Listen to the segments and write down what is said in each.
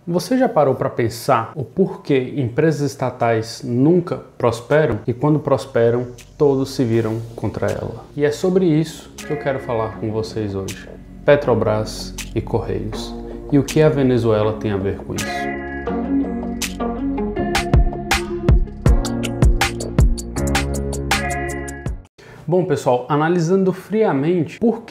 Você já parou para pensar o porquê empresas estatais nunca prosperam e quando prosperam, todos se viram contra ela? E é sobre isso que eu quero falar com vocês hoje. Petrobras e Correios. E o que a Venezuela tem a ver com isso? Bom, pessoal, analisando friamente por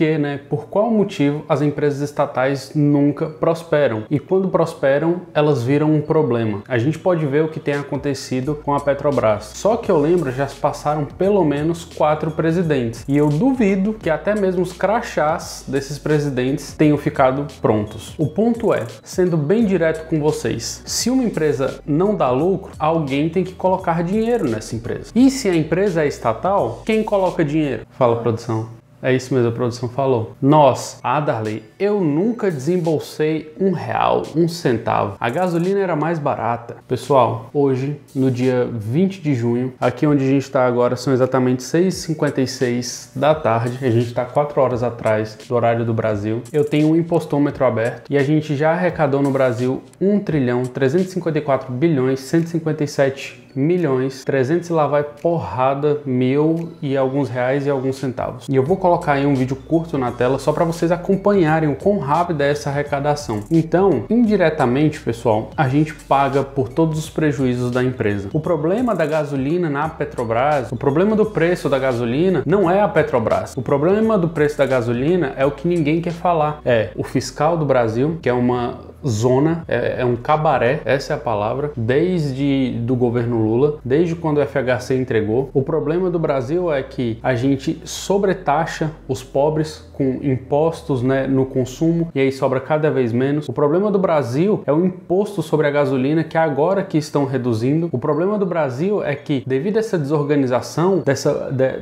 qual motivo as empresas estatais nunca prosperam e quando prosperam elas viram um problema. A gente pode ver o que tem acontecido com a Petrobras. Só que eu lembro, já se passaram pelo menos 4 presidentes e eu duvido que até mesmo os crachás desses presidentes tenham ficado prontos. O ponto é, sendo bem direto com vocês, se uma empresa não dá lucro, alguém tem que colocar dinheiro nessa empresa. E se a empresa é estatal, quem coloca dinheiro? Fala, produção. É isso mesmo, a produção falou. Nós, Darley, eu nunca desembolsei R$1, 1 centavo. A gasolina era mais barata. Pessoal, hoje, no dia 20 de junho, aqui onde a gente está agora, são exatamente 6h56 da tarde. A gente está 4 horas atrás do horário do Brasil. Eu tenho um impostômetro aberto e a gente já arrecadou no Brasil 1.354.157.300 e lá vai porrada mil e alguns reais e alguns centavos. E eu vou colocar aí um vídeo curto na tela só para vocês acompanharem o quão rápida é essa arrecadação. Então, indiretamente, pessoal, a gente paga por todos os prejuízos da empresa. O problema da gasolina na Petrobras, o problema do preço da gasolina não é a Petrobras. O problema do preço da gasolina é o que ninguém quer falar. É o fiscal do Brasil, que é uma zona, é um cabaré, essa é a palavra, desde do governo Lula, desde quando o FHC entregou. O problema do Brasil é que a gente sobretaxa os pobres com impostos, no consumo e aí sobra cada vez menos. O problema do Brasil é o imposto sobre a gasolina que agora que estão reduzindo. O problema do Brasil é que devido a essa desorganização,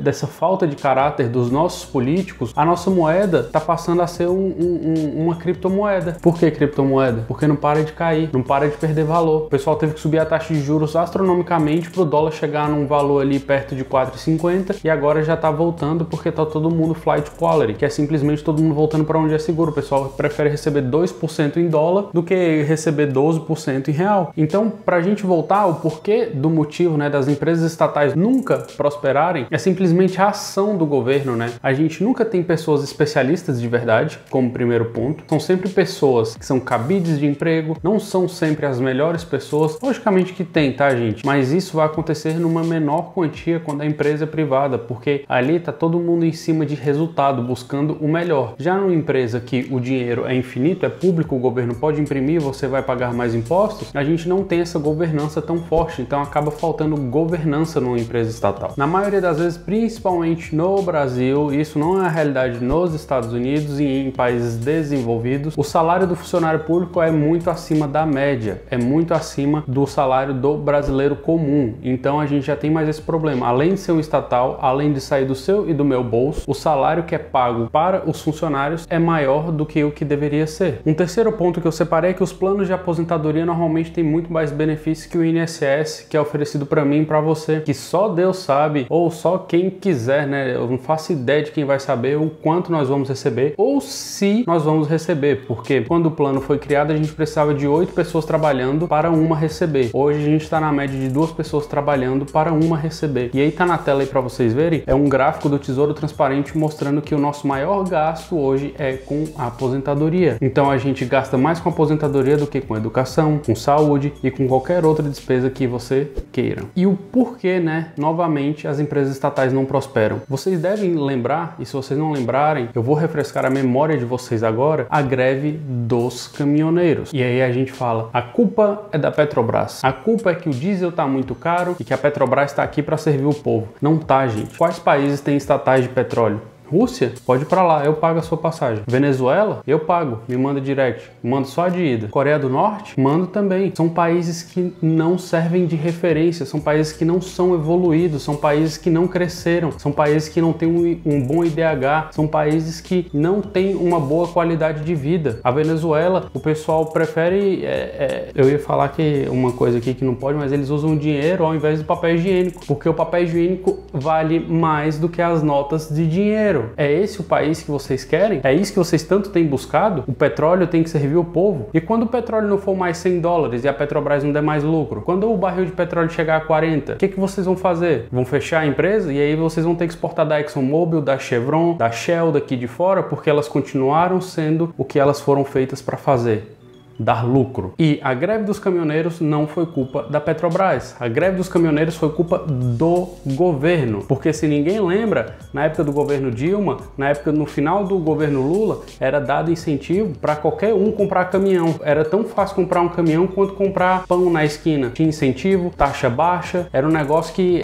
dessa falta de caráter dos nossos políticos, a nossa moeda está passando a ser uma criptomoeda. Por que criptomoeda? Porque não para de cair, não para de perder valor. O pessoal teve que subir a taxa de juros astronomicamente para o dólar chegar num valor ali perto de 4,50 e agora já tá voltando porque tá todo mundo flight quality, que é simplesmente todo mundo voltando para onde é seguro. O pessoal prefere receber 2% em dólar do que receber 12% em real. Então, pra gente voltar, o porquê do motivo, das empresas estatais nunca prosperarem é simplesmente a ação do governo, A gente nunca tem pessoas especialistas de verdade, como primeiro ponto. São sempre pessoas que são cabides de emprego, não são sempre as melhores pessoas. Logicamente que tem, tá, gente? Mas isso vai acontecer numa menor quantia quando a empresa é privada, porque ali tá todo mundo em cima de resultado, buscando o melhor. Já numa empresa que o dinheiro é infinito, é público, o governo pode imprimir, você vai pagar mais impostos, a gente não tem essa governança tão forte, então acaba faltando governança numa empresa estatal. Na maioria das vezes, principalmente no Brasil, isso não é a realidade nos Estados Unidos e em países desenvolvidos, o salário do funcionário público é muito acima da média, é muito acima do salário do brasileiro comum. Então a gente já tem mais esse problema. Além de ser um estatal, além de sair do seu e do meu bolso, o salário que é pago para os funcionários é maior do que o que deveria ser. Um terceiro ponto que eu separei é que os planos de aposentadoria normalmente têm muito mais benefícios que o INSS, que é oferecido para mim e para você, que só Deus sabe, ou só quem quiser, Eu não faço ideia de quem vai saber o quanto nós vamos receber, ou se nós vamos receber, porque quando o plano foi criado, a gente precisava de 8 pessoas trabalhando para uma receber. Hoje a gente está na média de 2 pessoas trabalhando para uma receber. E aí tá na tela aí para vocês verem, é um gráfico do Tesouro Transparente mostrando que o nosso maior gasto hoje é com a aposentadoria. Então a gente gasta mais com aposentadoria do que com educação, com saúde e com qualquer outra despesa que você queira. E o porquê, novamente, as empresas estatais não prosperam. Vocês devem lembrar, e se vocês não lembrarem, eu vou refrescar a memória de vocês agora, a greve dos caminhoneiros. E aí a gente fala, a culpa é da Petrobras. A culpa é que o diesel tá muito caro e que a Petrobras está aqui para servir o povo. Não tá, gente. Quais países têm estatais de petróleo? Rússia, pode ir pra lá, eu pago a sua passagem. Venezuela, eu pago, me manda direct, mando só de ida. Coreia do Norte, mando também. São países que não servem de referência, são países que não são evoluídos, são países que não cresceram, são países que não têm um bom IDH, são países que não têm uma boa qualidade de vida. A Venezuela, o pessoal prefere, eu ia falar que uma coisa aqui que não pode, mas eles usam dinheiro ao invés do papel higiênico, porque o papel higiênico vale mais do que as notas de dinheiro. dinheiro? É esse o país que vocês querem? É isso que vocês tanto têm buscado? O petróleo tem que servir o povo? E quando o petróleo não for mais 100 dólares e a Petrobras não der mais lucro? Quando o barril de petróleo chegar a 40, o que vocês vão fazer? Vão fechar a empresa? E aí vocês vão ter que exportar da ExxonMobil, da Chevron, da Shell daqui de fora, porque elas continuaram sendo o que elas foram feitas para fazer: dar lucro. E a greve dos caminhoneiros não foi culpa da Petrobras. A greve dos caminhoneiros foi culpa do governo. Porque se ninguém lembra, na época do governo Dilma, no final do governo Lula, era dado incentivo para qualquer um comprar caminhão. Era tão fácil comprar um caminhão quanto comprar pão na esquina. Tinha incentivo, taxa baixa, era um negócio que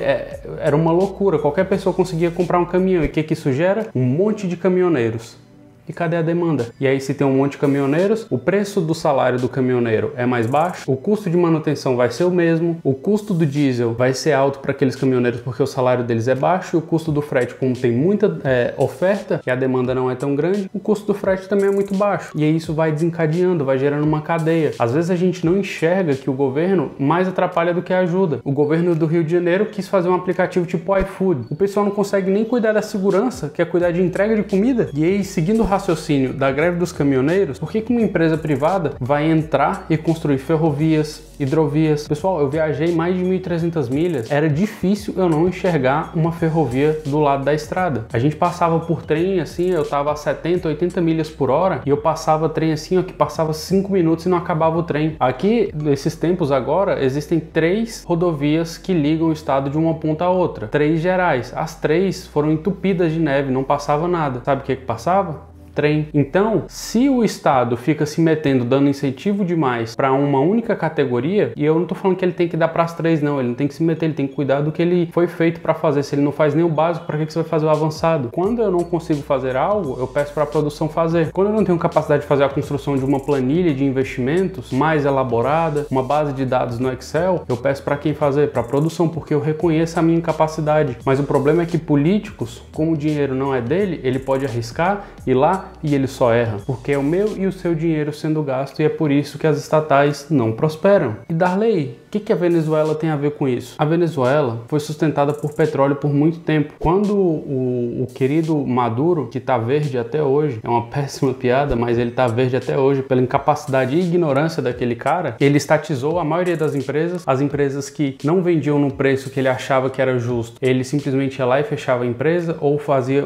era uma loucura. Qualquer pessoa conseguia comprar um caminhão. E o que isso gera? Um monte de caminhoneiros. E cadê a demanda? E aí, se tem um monte de caminhoneiros, o preço do salário do caminhoneiro é mais baixo, o custo de manutenção vai ser o mesmo, o custo do diesel vai ser alto para aqueles caminhoneiros porque o salário deles é baixo, e o custo do frete, como tem muita oferta e a demanda não é tão grande, o custo do frete também é muito baixo. E aí isso vai desencadeando, vai gerando uma cadeia. Às vezes a gente não enxerga que o governo mais atrapalha do que ajuda. O governo do Rio de Janeiro quis fazer um aplicativo tipo iFood. O pessoal não consegue nem cuidar da segurança, que é cuidar de entrega de comida. E aí, seguindo o raciocínio da greve dos caminhoneiros, por que uma empresa privada vai entrar e construir ferrovias, hidrovias? Pessoal, eu viajei mais de 1.300 milhas, era difícil eu não enxergar uma ferrovia do lado da estrada. A gente passava por trem assim, eu tava a 70, 80 milhas por hora e eu passava trem assim, ó, que passava 5 minutos e não acabava o trem. Aqui, nesses tempos agora, existem 3 rodovias que ligam o estado de uma ponta a outra. 3 gerais. As 3 foram entupidas de neve, não passava nada. Sabe o que passava? Trem. Então, se o Estado fica se metendo, dando incentivo demais para uma única categoria, e eu não tô falando que ele tem que dar para as 3, não, ele não tem que se meter, ele tem que cuidar do que ele foi feito para fazer. Se ele não faz nem o básico, para que você vai fazer o avançado? Quando eu não consigo fazer algo, eu peço para a produção fazer. Quando eu não tenho capacidade de fazer a construção de uma planilha de investimentos mais elaborada, uma base de dados no Excel, eu peço para quem fazer? Para a produção, porque eu reconheço a minha incapacidade. Mas o problema é que políticos, como o dinheiro não é dele, ele pode arriscar, ir lá e ele só erra, porque é o meu e o seu dinheiro sendo gasto, e é por isso que as estatais não prosperam. E Darley, o que a Venezuela tem a ver com isso? A Venezuela foi sustentada por petróleo por muito tempo. Quando o querido Maduro, que tá verde até hoje, é uma péssima piada, mas ele tá verde até hoje pela incapacidade e ignorância daquele cara, ele estatizou a maioria das empresas, as empresas que não vendiam no preço que ele achava que era justo, ele simplesmente ia lá e fechava a empresa, ou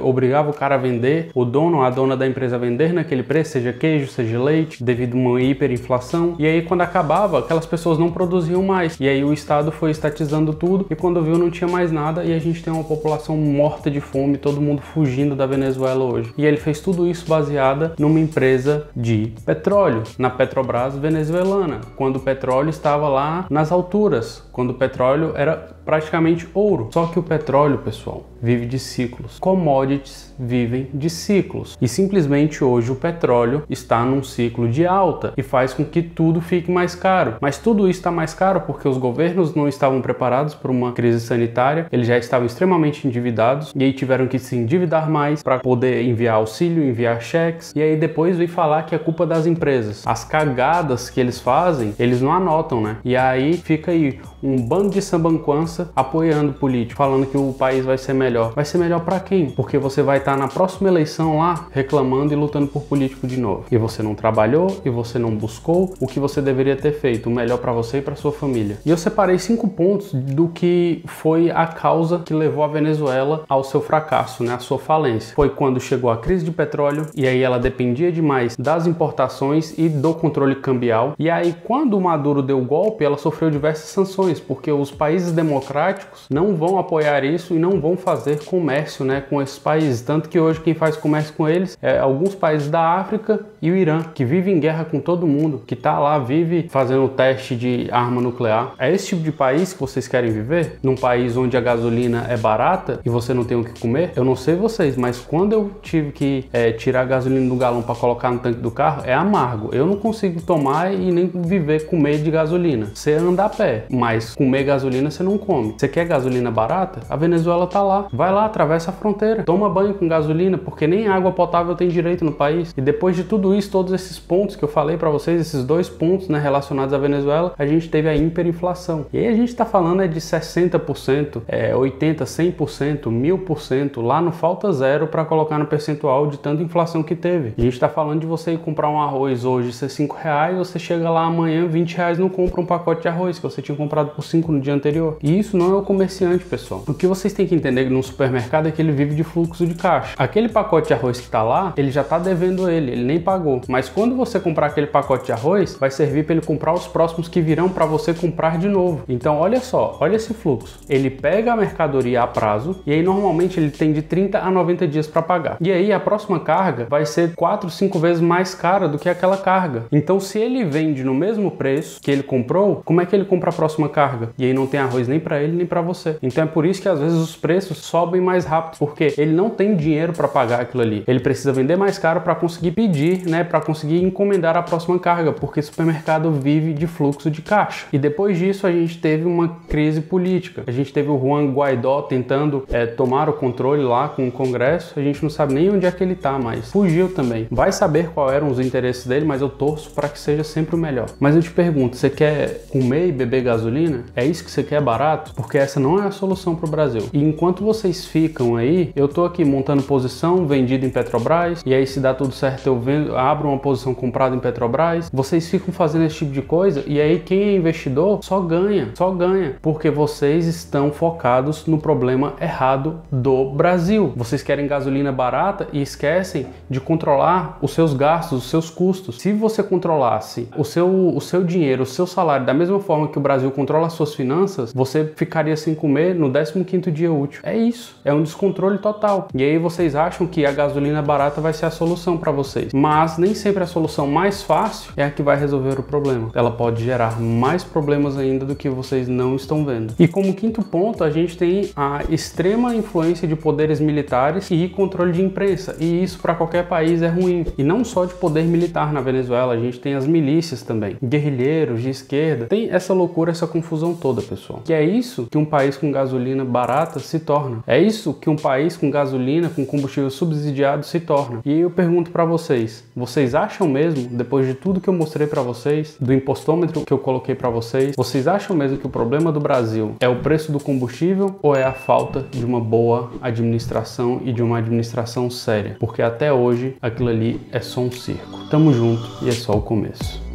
obrigava o cara a vender, o dono, a dona da empresa a vender naquele preço, seja queijo, seja leite, devido a uma hiperinflação. E aí, quando acabava, aquelas pessoas não produziam mais. E aí o Estado foi estatizando tudo, e quando viu não tinha mais nada, e a gente tem uma população morta de fome, todo mundo fugindo da Venezuela hoje. E ele fez tudo isso baseada numa empresa de petróleo, na Petrobras venezuelana, quando o petróleo estava lá nas alturas, quando o petróleo era praticamente ouro. Só que o petróleo, pessoal, vive de ciclos. Commodities vivem de ciclos. E simplesmente hoje o petróleo está num ciclo de alta e faz com que tudo fique mais caro. Mas tudo isso está mais caro porque os governos não estavam preparados para uma crise sanitária, eles já estavam extremamente endividados e aí tiveram que se endividar mais para poder enviar auxílio, enviar cheques, e aí depois veio falar que é culpa das empresas. As cagadas que eles fazem, eles não anotam, né? E aí fica aí um bando de sambanquança apoiando político, falando que o país vai ser melhor. Vai ser melhor para quem? Porque você vai estar na próxima eleição lá reclamando e lutando por político de novo. E você não trabalhou, e você não buscou o que você deveria ter feito, o melhor para você e para sua família. E eu separei 5 pontos do que foi a causa que levou a Venezuela ao seu fracasso, né, à sua falência. Foi quando chegou a crise de petróleo, e aí ela dependia demais das importações e do controle cambial. E aí, quando o Maduro deu o golpe, ela sofreu diversas sanções, porque os países democráticos não vão apoiar isso e não vão fazer comércio, né, com esses países. Tanto que hoje quem faz comércio com eles é alguns países da África e o Irã, que vive em guerra com todo mundo, que tá lá, vive fazendo teste de arma nuclear. É esse tipo de país que vocês querem viver? Num país onde a gasolina é barata e você não tem o que comer? Eu não sei vocês, mas quando eu tive que tirar a gasolina do galão para colocar no tanque do carro, é amargo. Eu não consigo tomar e nem viver, comer de gasolina. Você anda a pé, mas comer gasolina você não come. Você quer gasolina barata? A Venezuela tá lá. Vai lá, atravessa a fronteira. Toma banho com gasolina, porque nem água potável tem direito no país. E depois de tudo isso, todos esses pontos que eu falei para vocês, esses dois pontos, né, relacionados à Venezuela, a gente teve a hiperinflação. E aí a gente tá falando de 60%, 80%, 100%, 1000%. Lá não falta zero para colocar no percentual de tanta inflação que teve. A gente tá falando de você ir comprar um arroz hoje ser R$5, você chega lá amanhã, R$20 não compra um pacote de arroz que você tinha comprado por 5 no dia anterior. E isso não é o comerciante, pessoal. O que vocês têm que entender no supermercado é que ele vive de fluxo de caixa. Aquele pacote de arroz que tá lá, ele já tá devendo ele nem pagou. Mas quando você comprar aquele pacote de arroz, vai servir para ele comprar os próximos que virão para você comprar de novo. Então olha só, olha esse fluxo. Ele pega a mercadoria a prazo e aí normalmente ele tem de 30 a 90 dias para pagar. E aí a próxima carga vai ser 4, 5 vezes mais cara do que aquela carga. Então se ele vende no mesmo preço que ele comprou, como é que ele compra a próxima carga? E aí não tem arroz nem para ele nem para você. Então é por isso que às vezes os preços sobem mais rápido, porque ele não tem dinheiro para pagar aquilo ali. Ele precisa vender mais caro para conseguir pedir, né, para conseguir encomendar a próxima carga, porque o supermercado vive de fluxo de caixa. E depois disso a gente teve uma crise política. A gente teve o Juan Guaidó tentando tomar o controle lá com o Congresso. A gente não sabe nem onde é que ele tá, mas fugiu também. Vai saber qual eram os interesses dele, mas eu torço para que seja sempre o melhor. Mas eu te pergunto, você quer comer e beber gasolina? É isso que você quer barato? Porque essa não é a solução para o Brasil. E enquanto vocês ficam aí, eu tô aqui montando posição vendida em Petrobras, e aí se dá tudo certo eu abro uma posição comprada em Petrobras. Vocês ficam fazendo esse tipo de coisa e aí quem é investidor só ganha, porque vocês estão focados no problema errado do Brasil. Vocês querem gasolina barata e esquecem de controlar os seus gastos, os seus custos. Se você controlasse o seu dinheiro, o seu salário da mesma forma que o Brasil controla as suas finanças, você ficaria sem comer no 15º dia útil. É isso, é um descontrole total. E aí vocês acham que a gasolina barata vai ser a solução para vocês, mas nem sempre a solução mais fácil é a que vai resolver o problema. Ela pode gerar mais problemas ainda do que vocês não estão vendo. E como quinto ponto, a gente tem a extrema influência de poderes militares e controle de imprensa. E isso para qualquer país é ruim. E não só de poder militar na Venezuela, a gente tem as milícias também, guerrilheiros de esquerda. Tem essa loucura, essa confusão toda, pessoal. Que é isso que um país com gasolina barata se torna. É isso que um país com gasolina, com combustível subsidiado se torna. E eu pergunto para vocês acham mesmo, depois de tudo que eu mostrei para vocês, do impostômetro que eu coloquei para vocês acham mesmo que o problema do Brasil é o preço do combustível ou é a falta de uma boa administração e de uma administração séria? Porque até hoje aquilo ali é só um circo. Tamo junto e é só o começo.